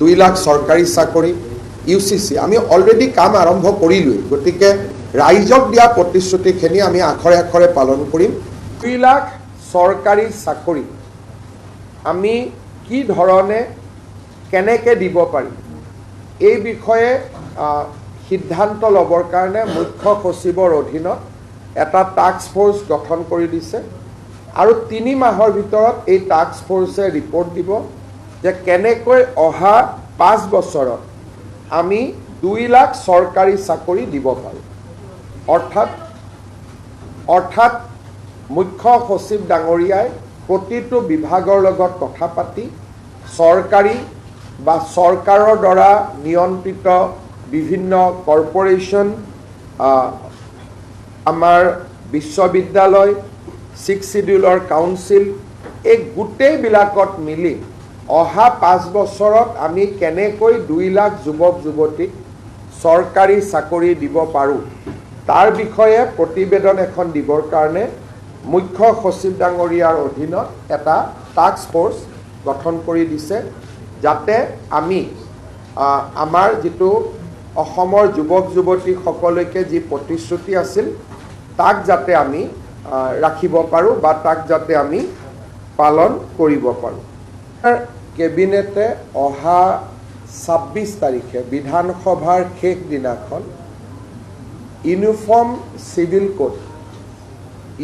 2 লাখ চৰকাৰী চাকৰি UCC আমি অলৰেডি কাম আৰম্ভ কৰিলোই গতিকে ৰাইজক দিয়া প্ৰতিশ্ৰুতিখিনি আমি আখৰে আখৰে পালন কৰিম 2 লাখ চৰকাৰী চাকৰি আমি কি ধৰণে কেনেকৈ দিব পাৰিম এই বিষয়ে সিদ্ধান্ত ল'বৰ কাৰণে মুখ্য সচিবৰ অধীনত এটা টাস্ক ফোৰ্স গঠন কৰি দিছে আৰু 3 মাহৰ ভিতৰত এই টাস্ক ফোৰ্সে ৰিপৰ্ট দিব যে কেনেকৈ অহা 5 বছৰত আমি 2 লাখ চৰকাৰী চাকৰি দিব পাৰোঁ অৰ্থাৎ মুখ্য সচিব ডাঙৰীয়াই প্ৰতিটো বিভাগৰ লগত কথা পাতি চৰকাৰী বা চৰকাৰৰ দ্বাৰা নিয়ন্ত্ৰিত বিভিন্ন কৰ্পোৰেশ্যন আমাৰ বিশ্ববিদ্যালয় 6 শিডিউলৰ কাউন্সিল এই গোটেইবিলাকত মিলি অহা 5 বছৰত আমি কেনেকৈ 2 লাখ যুৱক যুৱতীক চৰকাৰী চাকৰি দিব পাৰোঁ তাৰ বিষয়ে প্ৰতিবেদন এখন দিবৰ কাৰণে মুখ্য সচিব ডাঙৰীয়াৰ অধীনত এটা টাস্ক ফোৰ্স গঠন কৰি দিছে যাতে আমি আমাৰ যেটো অসমৰ যুৱক যুৱতীসকলকে যি প্ৰতিশ্ৰুতি আছিল তাক যাতে আমি ৰাখিব পাৰোঁ বা তাক যাতে আমি পালন কৰিব পাৰোঁ কেবিনেটে অহা 26 তাৰিখে বিধানসভাৰ শেষ দিনাখন ইউনিফৰ্ম সিভিল কোড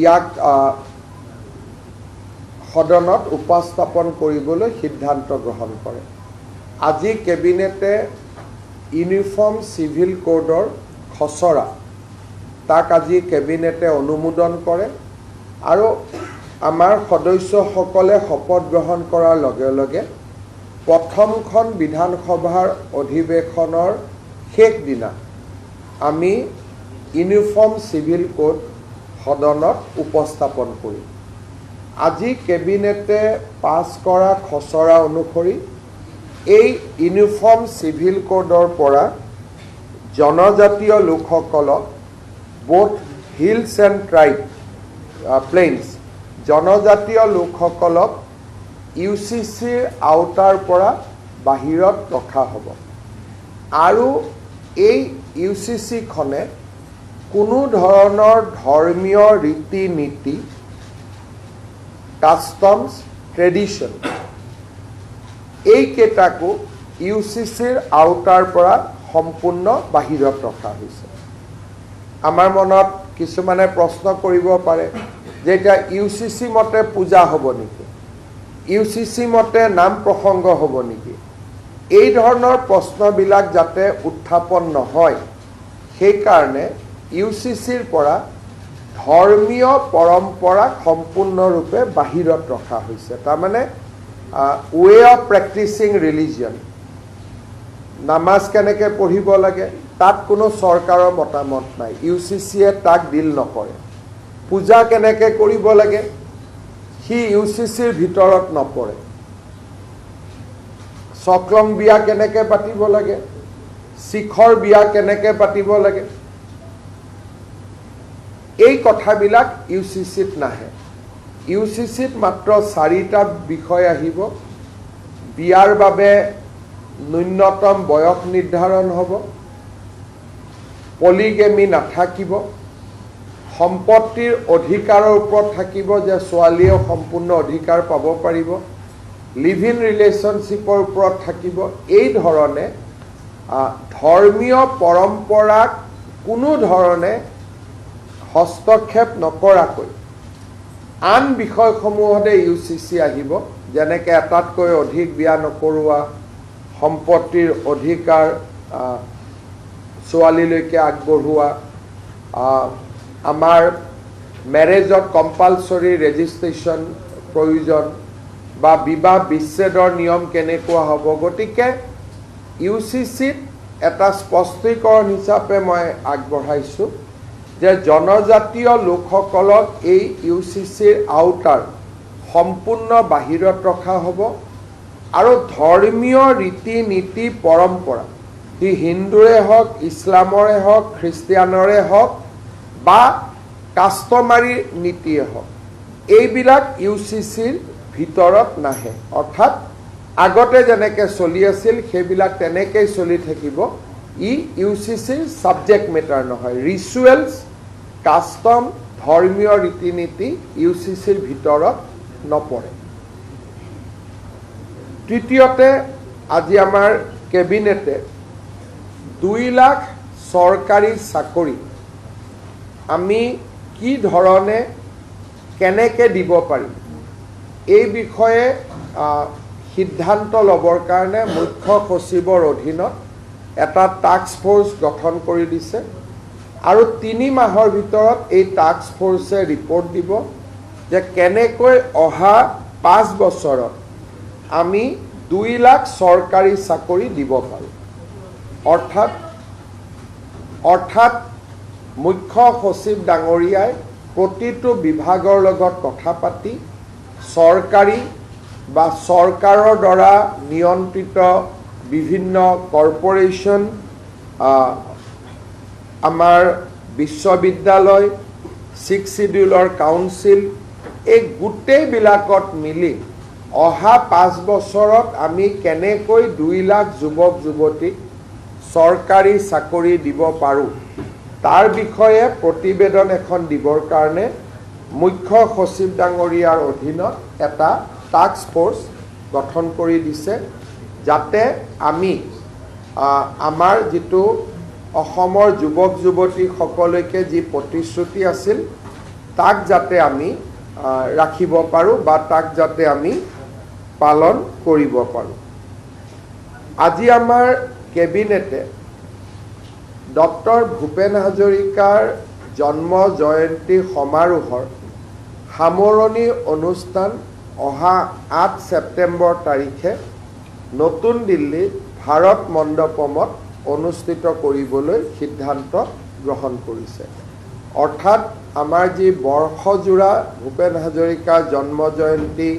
ইয়াক সদনত উপস্থাপন কৰিবলৈ সিদ্ধান্ত গ্ৰহণ কৰে আজি কেবিনেটে ইউনিফৰ্ম সিভিল কোডৰ খচৰা তাক আজি কেবিনেটে অনুমোদন কৰে আৰু আমাৰ সদস্যসকলে শপত গ্ৰহণ কৰাৰ লগে লগে প্ৰথমখন বিধানসভাৰ অধিৱেশনৰ শেষ দিনা আমি ইউনিফৰ্ম সিভিল কোড সদনত উপস্থাপন কৰিম আজি কেবিনেটে পাছ কৰা খচৰা অনুসৰি এই ইউনিফৰ্ম সিভিল কোডৰ পৰা জনজাতীয় লোকসকলক both hills and tribe plains জনজাতীয় লোকসকলক UCCৰ আওতাৰ পৰা বাহিৰত ৰখা হ'ব আৰু এই UCCখনে কোনো ধৰণৰ ধৰ্মীয় ৰীতি নীতি কাষ্টমছ ট্ৰেডিশ্যন এইকেইটাকো UCCৰ আওতাৰ পৰা সম্পূৰ্ণ বাহিৰত ৰখা হৈছে আমাৰ মনত কিছুমানে প্ৰশ্ন কৰিব পাৰে যে এটা UCC মতে পূজা হ'ব নেকি UCC মতে নাম প্ৰসংগ হ'ব নেকি এই ধৰণৰ প্ৰশ্নবিলাক যাতে উত্থাপন নহয় সেই কাৰণে UCCৰ পৰা ধৰ্মীয় পৰম্পৰা সম্পূৰ্ণৰূপে বাহিৰত ৰখা হৈছে তাৰ মানে ৱে অফ প্ৰেক্টিচিং ৰিলিজিয়ন নামাজ কেনেকৈ পঢ়িব লাগে তাত কোনো চৰকাৰৰ মতামত নাই UCCয়ে তাক ডিল নকৰে পূজা কেনেকৈ কৰিব লাগে সি UCCৰ ভিতৰত নপৰে সকলং বিয়া কেনেকৈ পাতিব লাগে শিখৰ বিয়া কেনেকৈ পাতিব লাগে এই কথাবিলাক UCCত নাহে UCCত মাত্ৰ 4টা বিষয় আহিব বিয়াৰ বাবে ন্যূনতম বয়স নিৰ্ধাৰণ হ'ব পলিগেমি নাথাকিব সম্পত্তিৰ অধিকাৰৰ ওপৰত থাকিব যে ছোৱালীয়ে সম্পূৰ্ণ অধিকাৰ পাব পাৰিব লিভ ইন ৰিলেশ্যনশ্বিপৰ ওপৰত থাকিব এই ধৰণে ধৰ্মীয় পৰম্পৰাক কোনো ধৰণে হস্তক্ষেপ নকৰাকৈ আন বিষয়সমূহতে UCC আহিব যেনেকৈ এটাতকৈ অধিক বিয়া নকৰোৱা সম্পত্তিৰ অধিকাৰ ছোৱালীলৈকে আগবঢ়োৱা আমাৰ মেৰেজত কম্পালসৰি ৰেজিষ্ট্ৰেশ্যন প্ৰয়োজন বা বিবাহ বিচ্ছেদৰ নিয়ম কেনেকুৱা হ'ব গতিকে UCCত এটা স্পষ্টীকৰণ হিচাপে মই আগবঢ়াইছোঁ যে জনজাতীয় লোকসকলক এই UCCৰ আওতাৰ সম্পূৰ্ণ বাহিৰত ৰখা হ'ব আৰু ধৰ্মীয় ৰীতি নীতি পৰম্পৰা সি হিন্দুৰে হওক ইছলামৰে হওক খ্ৰীষ্টিয়ানৰে হওক বা কাষ্টমাৰী নীতিয়ে হওক এইবিলাক UCCৰ ভিতৰত নাহে অৰ্থাৎ আগতে যেনেকৈ চলি আছিল সেইবিলাক তেনেকৈ চলি থাকিব ই ইউচিচিৰ ছাবজেক্ট মেটাৰ নহয় ৰিচুৱেলছ কাষ্টম ধৰ্মীয় ৰীতি নীতি ইউচিচিৰ ভিতৰত নপৰে তৃতীয়তে আজি আমাৰ কেবিনেটে 2 লাখ চৰকাৰী চাকৰি আমি কি ধৰণে কেনেকৈ দিব পাৰিম এই বিষয়ে সিদ্ধান্ত ল'বৰ কাৰণে মুখ্য সচিবৰ অধীনত এটা টাস্ক ফোৰ্স গঠন কৰি দিছে আৰু 3 মাহৰ ভিতৰত এই টাস্ক ফোৰ্সে ৰিপৰ্ট দিব যে কেনেকৈ অহা 5 বছৰত আমি 2 লাখ চৰকাৰী চাকৰি দিব পাৰোঁ অৰ্থাৎ মুখ্য সচিব ডাঙৰীয়াই প্ৰতিটো বিভাগৰ লগত কথা পাতি চৰকাৰী বা চৰকাৰৰ দ্বাৰা নিয়ন্ত্ৰিত বিভিন্ন কৰ্পোৰেশ্যন আমাৰ বিশ্ববিদ্যালয় 6 শিডিউলৰ কাউন্সিল এই গোটেইবিলাকত মিলি অহা 5 বছৰত আমি কেনেকৈ 2 লাখ যুৱক যুৱতীক চৰকাৰী চাকৰি দিব পাৰোঁ তাৰ বিষয়ে প্ৰতিবেদন এখন দিবৰ কাৰণে মুখ্য সচিব ডাঙৰীয়াৰ অধীনত এটা টাস্ক ফোৰ্স গঠন কৰি দিছে যাতে আমি আমাৰ যেটো অসমৰ যুৱক যুৱতী সকলকে যি প্ৰতিশ্ৰুতি আছিল তাক যাতে আমি ৰাখিব পাৰোঁ বা তাক যাতে আমি পালন কৰিব পাৰোঁ আজি আমাৰ কেবিনেটে ডক্টৰ ভূপেন হাজৰিকাৰ জন্ম জয়ন্তী সমাৰোহৰ সামৰণি অনুষ্ঠান অহা 8 ছেপ্টেম্বৰ তাৰিখে নতুন দিল্লীত ভাৰত মণ্ডপমত অনুষ্ঠিত কৰিবলৈ সিদ্ধান্ত গ্ৰহণ কৰিছে অৰ্থাৎ আমাৰ যি বৰ্ষজোৰা ভূপেন হাজৰিকাৰ জন্ম জয়ন্তী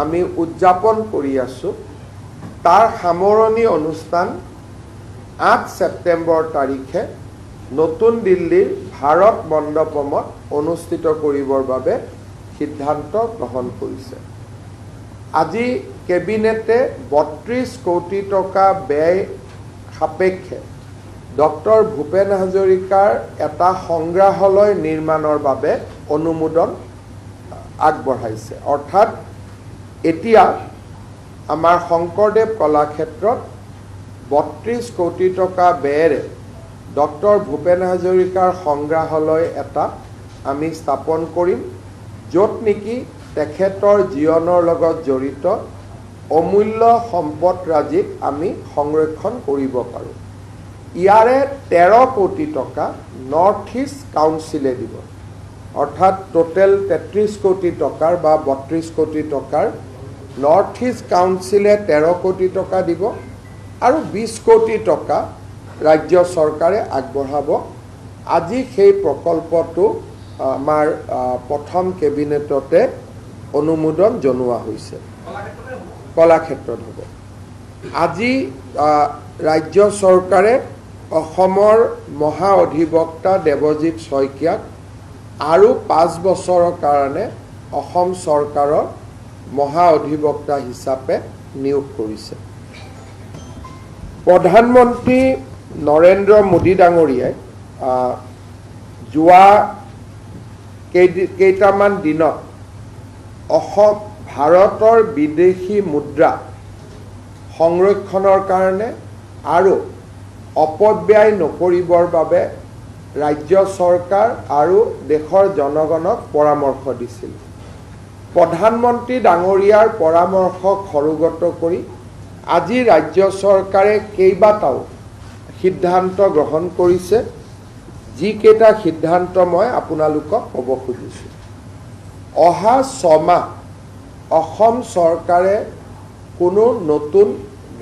আমি উদযাপন কৰি আছো তাৰ সামৰণি অনুষ্ঠান 8 ছেপ্টেম্বৰ তাৰিখে নতুন দিল্লীৰ ভাৰত মণ্ডপমত অনুষ্ঠিত কৰিবৰ বাবে সিদ্ধান্ত গ্ৰহণ কৰিছে আজি কেবিনেটে 32 কোটি টকা ব্যয় সাপেক্ষে ডক্টৰ ভূপেন হাজৰিকাৰ এটা সংগ্ৰহালয় নিৰ্মাণৰ বাবে অনুমোদন আগবঢ়াইছে অৰ্থাৎ এতিয়া আমাৰ শংকৰদেৱ কলাক্ষেত্ৰত 32 কোটি টকা ব্যয়েৰে ডক্টৰ ভূপেন হাজৰিকাৰ সংগ্ৰহালয় এটা আমি স্থাপন কৰিম য'ত নেকি তেখেতৰ জীৱনৰ লগত জড়িত অমূল্য সম্পদৰাজিক আমি সংৰক্ষণ কৰিব পাৰোঁ ইয়াৰে 13 কোটি টকা নৰ্থ ইষ্ট কাউন্সিলে দিব অৰ্থাৎ টোটেল 33 কোটি টকাৰ বা 32 কোটি টকাৰ নৰ্থ ইষ্ট কাউন্সিলে 13 কোটি টকা দিব আৰু 20 কোটি টকা ৰাজ্য চৰকাৰে আগবঢ়াব আজি সেই প্ৰকল্পটো আমাৰ প্ৰথম কেবিনেটতে অনুমোদন জনোৱা হৈছে কলাক্ষেত্ৰত হ'ব আজি ৰাজ্য চৰকাৰে অসমৰ মহা অধিবক্তা দেৱজিৎ শইকীয়াক আৰু 5 বছৰৰ কাৰণে অসম চৰকাৰৰ মহা অধিবক্তা হিচাপে নিয়োগ কৰিছে প্ৰধানমন্ত্ৰী নৰেন্দ্ৰ মোদী ডাঙৰীয়াই যোৱা কেইটামান দিনত অসম ভাৰতৰ বিদেশী মুদ্ৰা সংৰক্ষণৰ কাৰণে আৰু অপব্যয় নকৰিবৰ বাবে ৰাজ্য চৰকাৰ আৰু দেশৰ জনগণক পৰামৰ্শ দিছিল প্ৰধানমন্ত্ৰী ডাঙৰীয়াৰ পৰামৰ্শক সৰুগত কৰি আজি ৰাজ্য চৰকাৰে কেইবাটাও সিদ্ধান্ত গ্ৰহণ কৰিছে যিকেইটা সিদ্ধান্ত মই আপোনালোকক ক'ব খুজিছোঁ অহা 6 মাহ অসম চৰকাৰে কোনো নতুন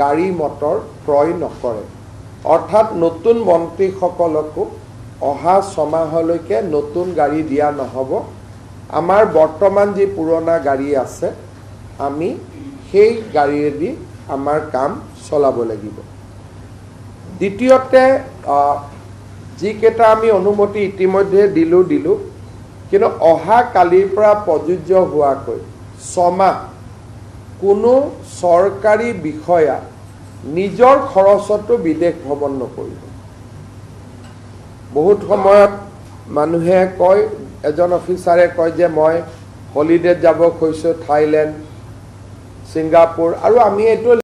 গাড়ী মটৰ ক্ৰয় নকৰে অৰ্থাৎ নতুন মন্ত্ৰীসকলকো অহা 6 মাহলৈকে নতুন গাড়ী দিয়া নহ'ব আমাৰ বৰ্তমান যি পুৰণা গাড়ী আছে আমি সেই গাড়ীয়েদি আমাৰ কাম চলাব লাগিব দ্বিতীয়তে যিকেইটা আমি অনুমতি ইতিমধ্যে দিলোঁ কিন্তু অহা কালিৰ পৰা প্ৰযোজ্য হোৱাকৈ 6 মাহ কোনো চৰকাৰী বিষয়া নিজৰ খৰচতো বিদেশ ভ্ৰমণ নকৰিব। বহুত সময়ত মানুহে কয়, এজন অফিচাৰে কয় যে মই হলিডেত যাব খুজিছোঁ থাইলেণ্ড, ছিংগাপুৰ, আৰু আমি এইটো